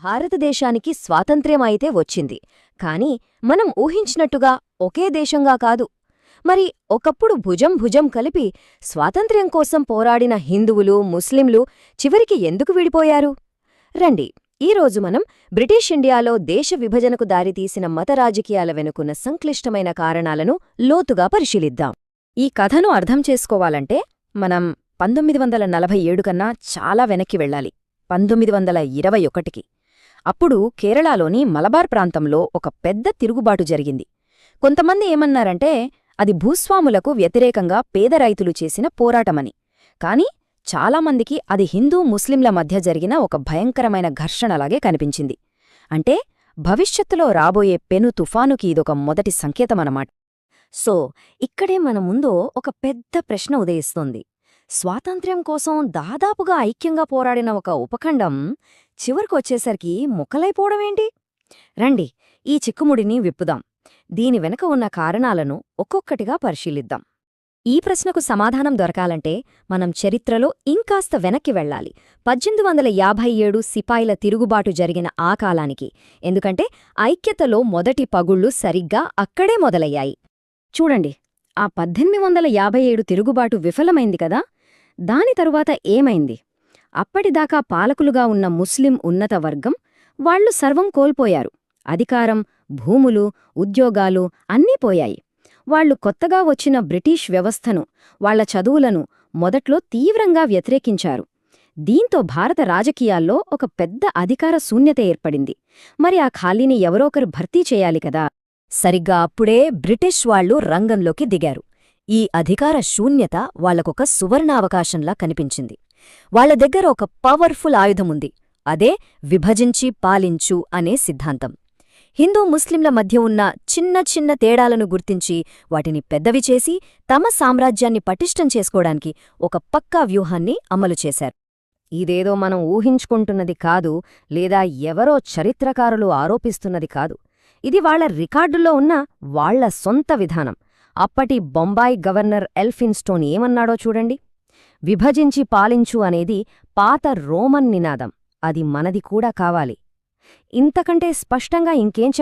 భారతదేశానికి స్వాతంత్ర్యం అయితే వచ్చింది, కాని మనం ఊహించినట్టుగా ఒకే దేశంగా కాదు. మరి ఒకప్పుడు భుజం భుజం కలిపి స్వాతంత్ర్యం కోసం పోరాడిన హిందువులు, ముస్లింలు చివరికి ఎందుకు విడిపోయారు? రండి, ఈరోజు మనం బ్రిటిష్ ఇండియాలో దేశ విభజనకు దారితీసిన మత రాజకీయాల వెనుకున్న సంక్లిష్టమైన కారణాలను లోతుగా పరిశీలిద్దాం. ఈ కథను అర్థం చేసుకోవాలంటే మనం 1947 కన్నా చాలా వెనక్కి వెళ్ళాలి, 1921కి. అప్పుడు కేరళలోని మలబార్ ప్రాంతంలో ఒక పెద్ద తిరుగుబాటు జరిగింది. కొంతమంది ఏమన్నారంటే అది భూస్వాములకు వ్యతిరేకంగా పేద రైతులు చేసిన పోరాటమని. కాని చాలామందికి అది హిందూ ముస్లింల మధ్య జరిగిన ఒక భయంకరమైన ఘర్షణలాగే కనిపించింది. అంటే భవిష్యత్తులో రాబోయే పెను తుఫానుకి ఇదొక మొదటి సంకేతమన్నమాట. సో ఇక్కడే మన ముందు ఒక పెద్ద ప్రశ్న ఉదయిస్తోంది. స్వాతంత్ర్యం కోసం దాదాపుగా ఐక్యంగా పోరాడిన ఒక ఉపఖండం చివరికొచ్చేసరికి ముక్కలైపోవడమేంటి? రండి, ఈ చిక్కుముడిని విప్పుదాం. దీని వెనక ఉన్న కారణాలను ఒక్కొక్కటిగా పరిశీలిద్దాం. ఈ ప్రశ్నకు సమాధానం దొరకాలంటే మనం చరిత్రలో ఇంకాస్త వెనక్కి వెళ్లాలి, 1857 సిపాయిల తిరుగుబాటు జరిగిన ఆ కాలానికి. ఎందుకంటే ఐక్యతలో మొదటి పగుళ్లు సరిగ్గా అక్కడే మొదలయ్యాయి. చూడండి, ఆ 1857 తిరుగుబాటు విఫలమైంది కదా. దాని తరువాత ఏమైంది? అప్పటిదాకా పాలకులుగా ఉన్న ముస్లిం ఉన్నత వర్గం వాళ్లు సర్వం కోల్పోయారు. అధికారం, భూములు, ఉద్యోగాలు అన్నీ పోయాయి. వాళ్లు కొత్తగా వచ్చిన బ్రిటిష్ వ్యవస్థను, వాళ్ల చదువులను మొదట్లో తీవ్రంగా వ్యతిరేకించారు. దీంతో భారత రాజకీయాల్లో ఒక పెద్ద అధికార శూన్యత ఏర్పడింది. మరి ఆ ఖాళీని ఎవరోకరు భర్తీ చేయాలి కదా. సరిగ్గా అప్పుడే బ్రిటిష్ వాళ్లు రంగంలోకి దిగారు. ఈ అధికార శూన్యత వాళ్లకొక సువర్ణావకాశంలా కనిపించింది. వాళ్ల దగ్గర ఒక పవర్ఫుల్ ఆయుధముంది. అదే విభజించి పాలించు అనే సిద్ధాంతం. హిందూ ముస్లింల మధ్య ఉన్న చిన్న చిన్న తేడాలను గుర్తించి వాటిని పెద్దవి చేసి తమ సామ్రాజ్యాన్ని పటిష్టం చేసుకోవడానికి ఒక పక్కా వ్యూహాన్ని అమలు చేశారు. ఇదేదో మనం ఊహించుకుంటున్నది కాదు, లేదా ఎవరో చరిత్రకారులు ఆరోపిస్తున్నది కాదు. ఇది వాళ్ల రికార్డుల్లో ఉన్న వాళ్ల సొంత విధానం. అప్పటి బొంబాయి గవర్నర్ ఎల్ఫిన్స్టోన్ ఏమన్నాడో చూడండి. విభజించి పాలించు అనేది పాత రోమన్ నినాదం. అది మనది కూడా కావాలి. ఇంతకంటే స్పష్టంగా ఇంకేం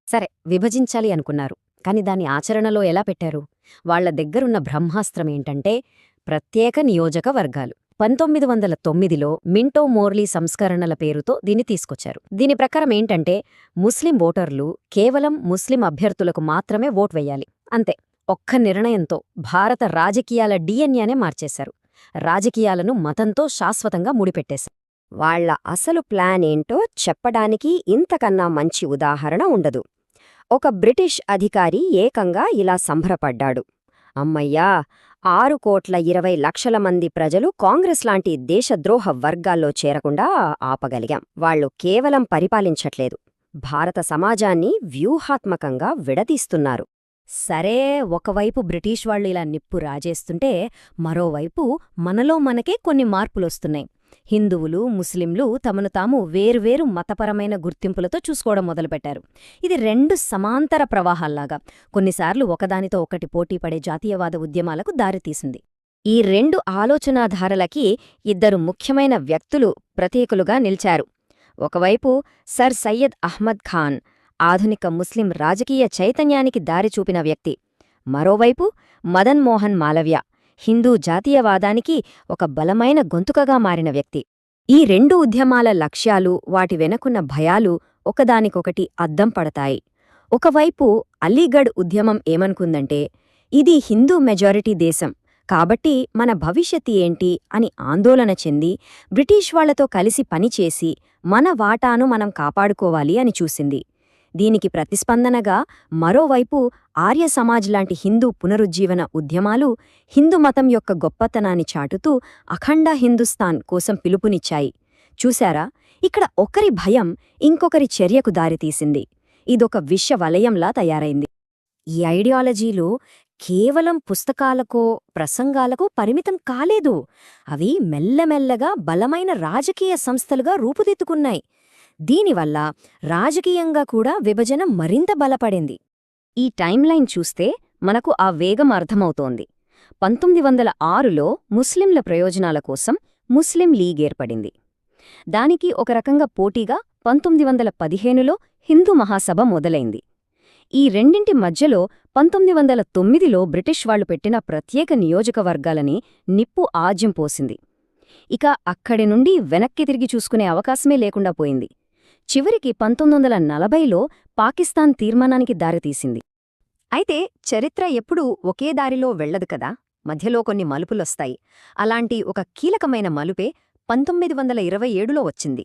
సరే, విభజించాలి అనుకున్నారు, కాని దాన్ని ఆచరణలో ఎలా పెట్టారు? వాళ్ల దగ్గరున్న బ్రహ్మాస్త్రమేంటంటే ప్రత్యేక నియోజకవర్గాలు. 1909లో మింటో మోర్లీ సంస్కరణల పేరుతో దీన్ని తీసుకొచ్చారు. దీని ప్రకారం ఏంటంటే ముస్లిం ఓటర్లు కేవలం ముస్లిం అభ్యర్థులకు మాత్రమే ఓటు వెయ్యాలి, అంతే. ఒక్క నిర్ణయంతో భారత రాజకీయాల డిఎన్ఏనే మార్చేశారు. రాజకీయాలను మతంతో శాశ్వతంగా ముడిపెట్టేశారు. వాళ్ల అసలు ప్లాన్ ఏంటో చెప్పడానికి ఇంతకన్నా మంచి ఉదాహరణ ఉండదు. ఒక బ్రిటిష్ అధికారి ఏకంగా ఇలా సంబరపడ్డాడు. అమ్మయ్యా, 6,20,00,000 మంది ప్రజలు కాంగ్రెస్ లాంటి దేశద్రోహ వర్గాల్లో చేరకుండా ఆపగలిగాం. వాళ్లు కేవలం పరిపాలించట్లేదు, భారత సమాజాన్ని వ్యూహాత్మకంగా విడదీస్తున్నారు. సరే, ఒకవైపు బ్రిటిష్ వాళ్లు ఇలా నిప్పు రాజేస్తుంటే మరోవైపు మనలో మనకే కొన్ని మార్పులొస్తున్నాయి. హిందువులు, ముస్లింలు తమను తాము వేర్వేరు మతపరమైన గుర్తింపులతో చూసుకోవడం మొదలుపెట్టారు. ఇది రెండు సమాంతర ప్రవాహాల్లాగా కొన్నిసార్లు ఒకదానితో ఒకటి పోటీపడే జాతీయవాద ఉద్యమాలకు దారితీసింది. ఈ రెండు ఆలోచనాధారలకి ఇద్దరు ముఖ్యమైన వ్యక్తులు ప్రతీకులుగా నిలిచారు. ఒకవైపు సర్ సయ్యద్ అహ్మద్ ఖాన్, ఆధునిక ముస్లిం రాజకీయ చైతన్యానికి దారిచూపిన వ్యక్తి. మరోవైపు మదన్ మోహన్ మాలవ్య, హిందూ జాతీయవాదానికి ఒక బలమైన గొంతుకగా మారిన వ్యక్తి. ఈ రెండు ఉద్యమాల లక్ష్యాలు, వాటి వెనకున్న భయాలు ఒకదానికొకటి అద్దం పడతాయి. ఒకవైపు అలీగఢ్ ఉద్యమం ఏమనుకుందంటే ఇది హిందూ మెజారిటీ దేశం కాబట్టి మన భవిష్యత్తు ఏంటి అని ఆందోళన చెంది బ్రిటిష్ వాళ్లతో కలిసి పనిచేసి మన వాటాను మనం కాపాడుకోవాలి అని చూసింది. దీనికి ప్రతిస్పందనగా మరోవైపు ఆర్య సమాజ్ లాంటి హిందూ పునరుజ్జీవన ఉద్యమాలు హిందూ మతం యొక్క గొప్పతనాన్ని చాటుతూ అఖండ హిందుస్థాన్ కోసం పిలుపునిచ్చాయి. చూశారా, ఇక్కడ ఒకరి భయం ఇంకొకరి చర్యకు దారితీసింది. ఇదొక విషవలయంలా తయారైంది. ఈ ఐడియాలజీలు కేవలం పుస్తకాలకో ప్రసంగాలకో పరిమితం కాలేదు. అవి మెల్లమెల్లగా బలమైన రాజకీయ సంస్థలుగా రూపుదిద్దుకున్నాయి. దీనివల్ల రాజకీయంగా కూడా విభజన మరింత బలపడింది. ఈ టైంలైన్ చూస్తే మనకు ఆ వేగం అర్థమవుతోంది. 1906లో ముస్లింల ప్రయోజనాల కోసం ముస్లిం లీగ్ ఏర్పడింది. దానికి ఒక రకంగా పోటీగా 1915లో హిందూ మహాసభ మొదలైంది. ఈ రెండింటి మధ్యలో 1909లో బ్రిటిష్ వాళ్లు పెట్టిన ప్రత్యేక నియోజకవర్గాలని నిప్పు ఆజ్యం పోసింది. ఇక అక్కడి నుండి వెనక్కి తిరిగి చూసుకునే అవకాశమే లేకుండా పోయింది. చివరికి 1940లో పాకిస్తాన్ తీర్మానానికి దారితీసింది. అయితే చరిత్ర ఎప్పుడూ ఒకే దారిలో వెళ్లదు కదా, మధ్యలో కొన్ని మలుపులొస్తాయి. అలాంటి ఒక కీలకమైన మలుపే 1927లో వచ్చింది.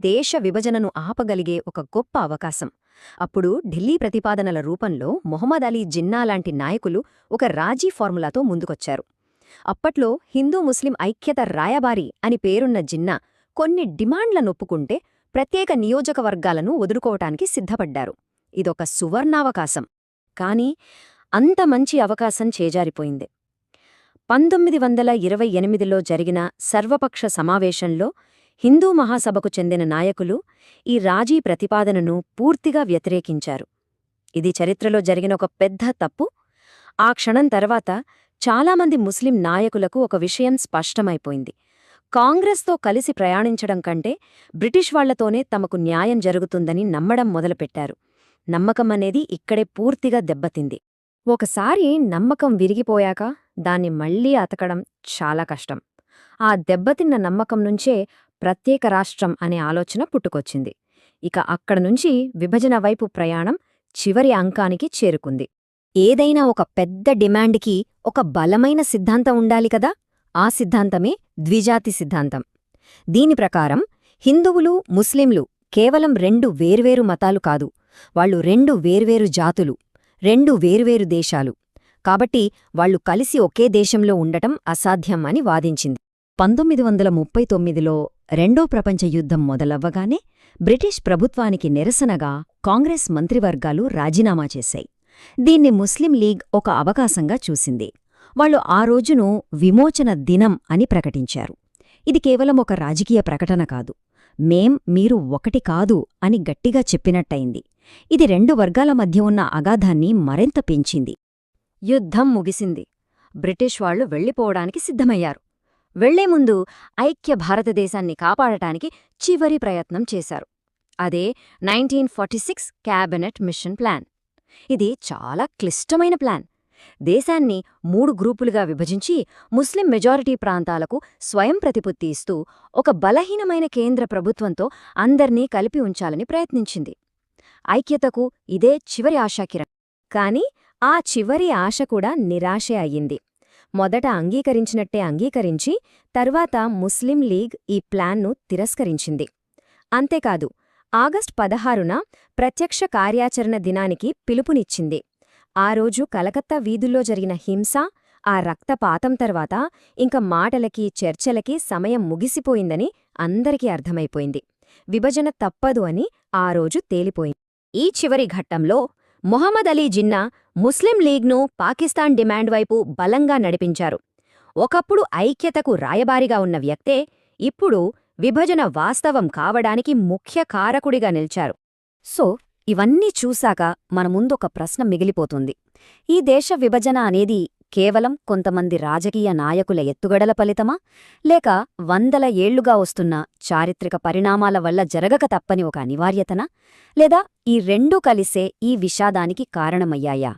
దేశ విభజనను ఆపగలిగే ఒక గొప్ప అవకాశం. అప్పుడు ఢిల్లీ ప్రతిపాదనల రూపంలో మొహమ్మద్ అలీ జిన్నా లాంటి నాయకులు ఒక రాజీ ఫార్ములాతో ముందుకొచ్చారు. అప్పట్లో హిందూ ముస్లిం ఐక్యత రాయబారి అని పేరున్న జిన్నా కొన్ని డిమాండ్లనొప్పుకుంటే ప్రత్యేక నియోజకవర్గాలను వదులుకోవటానికి సిద్ధపడ్డారు. ఇదొక సువర్ణావకాశం. కాని అంత మంచి అవకాశం చేజారిపోయింది. 1928లో జరిగిన సర్వపక్ష సమావేశంలో హిందూ మహాసభకు చెందిన నాయకులు ఈ రాజీ ప్రతిపాదనను పూర్తిగా వ్యతిరేకించారు. ఇది చరిత్రలో జరిగిన ఒక పెద్ద తప్పు. ఆ క్షణం తర్వాత చాలామంది ముస్లిం నాయకులకు ఒక విషయం స్పష్టమైపోయింది. కాంగ్రెస్తో కలిసి ప్రయాణించడం కంటే బ్రిటిష్ వాళ్లతోనే తమకు న్యాయం జరుగుతుందని నమ్మడం మొదలుపెట్టారు. నమ్మకమనేది ఇక్కడే పూర్తిగా దెబ్బతింది. ఒకసారి నమ్మకం విరిగిపోయాక దాన్ని మళ్లీ అతకడం చాలా కష్టం. ఆ దెబ్బతిన్న నమ్మకం నుంచే ప్రత్యేక రాష్ట్రం అనే ఆలోచన పుట్టుకొచ్చింది. ఇక అక్కడనుంచి విభజన వైపు ప్రయాణం చివరి అంకానికి చేరుకుంది. ఏదైనా ఒక పెద్ద డిమాండ్కి ఒక బలమైన సిద్ధాంతం ఉండాలి కదా, ఆ సిద్ధాంతమే ద్విజాతి సిద్ధాంతం. దీని ప్రకారం హిందువులు, ముస్లింలు కేవలం రెండు వేర్వేరు మతాలు కాదు, వాళ్లు రెండు వేర్వేరు జాతులు, రెండు వేర్వేరు దేశాలు. కాబట్టి వాళ్లు కలిసి ఒకే దేశంలో ఉండటం అసాధ్యం అని వాదించింది. 1939లో రెండో ప్రపంచ యుద్ధం మొదలవ్వగానే బ్రిటిష్ ప్రభుత్వానికి నిరసనగా కాంగ్రెస్ మంత్రివర్గాలు రాజీనామా చేశాయి. దీన్ని ముస్లిం లీగ్ ఒక అవకాశంగా చూసింది. వాళ్లు ఆ రోజును విమోచన దినం అని ప్రకటించారు. ఇది కేవలం ఒక రాజకీయ ప్రకటన కాదు, మీరు ఒకటి కాదు అని గట్టిగా చెప్పినట్టయింది. ఇది రెండు వర్గాల మధ్య ఉన్న అగాధాన్ని మరింత పెంచింది. యుద్ధం ముగిసింది. బ్రిటిష్ వాళ్లు వెళ్లిపోవడానికి సిద్ధమయ్యారు. వెళ్లే ముందు ఐక్య భారతదేశాన్ని కాపాడటానికి చివరి ప్రయత్నం చేశారు. అదే 1946 క్యాబినెట్ మిషన్ ప్లాన్. ఇది చాలా క్లిష్టమైన ప్లాన్. దేశాన్ని 3 గ్రూపులుగా విభజించి ముస్లిం మెజారిటీ ప్రాంతాలకు స్వయం ప్రతిపత్తి ఇస్తూ ఒక బలహీనమైన కేంద్ర ప్రభుత్వంతో అందర్నీ కలిపి ఉంచాలని ప్రయత్నించింది. ఐక్యతకు ఇదే చివరి ఆశాకిరణం. కాని ఆ చివరి ఆశ కూడా నిరాశే అయ్యింది. మొదట అంగీకరించినట్టే అంగీకరించి తర్వాత ముస్లిం లీగ్ ఈ ప్లాన్ను తిరస్కరించింది. అంతేకాదు, ఆగస్టు 16న ప్రత్యక్ష కార్యాచరణ దినానికి పిలుపునిచ్చింది. ఆ రోజు కలకత్తా వీధుల్లో జరిగిన హింస, ఆ రక్తపాతం తర్వాత ఇంక మాటలకి, చర్చలకి సమయం ముగిసిపోయిందని అందరికీ అర్థమైపోయింది. విభజన తప్పదు అని ఆ రోజు తేలిపోయింది. ఈ చివరి ఘట్టంలో మొహమ్మద్ అలీ జిన్నా ముస్లిం లీగ్ను పాకిస్తాన్ డిమాండ్ వైపు బలంగా నడిపించారు. ఒకప్పుడు ఐక్యతకు రాయబారిగా ఉన్న వ్యక్తే ఇప్పుడు విభజన వాస్తవం కావడానికి ముఖ్య కారకుడిగా నిలిచారు. ఇవన్నీ చూశాక మన ముందొక ప్రశ్న మిగిలిపోతుంది. ఈ దేశ విభజన అనేది కేవలం కొంతమంది రాజకీయ నాయకుల ఎత్తుగడల ఫలితమా, లేక వందల ఏళ్లుగా వస్తున్న చారిత్రక పరిణామాల వల్ల జరగక తప్పని ఒక అనివార్యతనా, లేదా ఈ రెండూ కలిసే ఈ విషాదానికి కారణమయ్యాయా?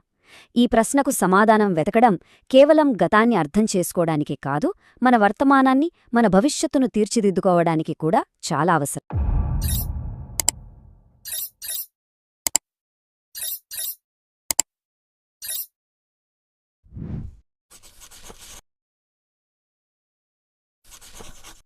ఈ ప్రశ్నకు సమాధానం వెతకడం కేవలం గతాన్ని అర్థం చేసుకోవడానికి కాదు, మన వర్తమానాన్ని, మన భవిష్యత్తును తీర్చిదిద్దుకోవడానికి కూడా చాలా అవసరం.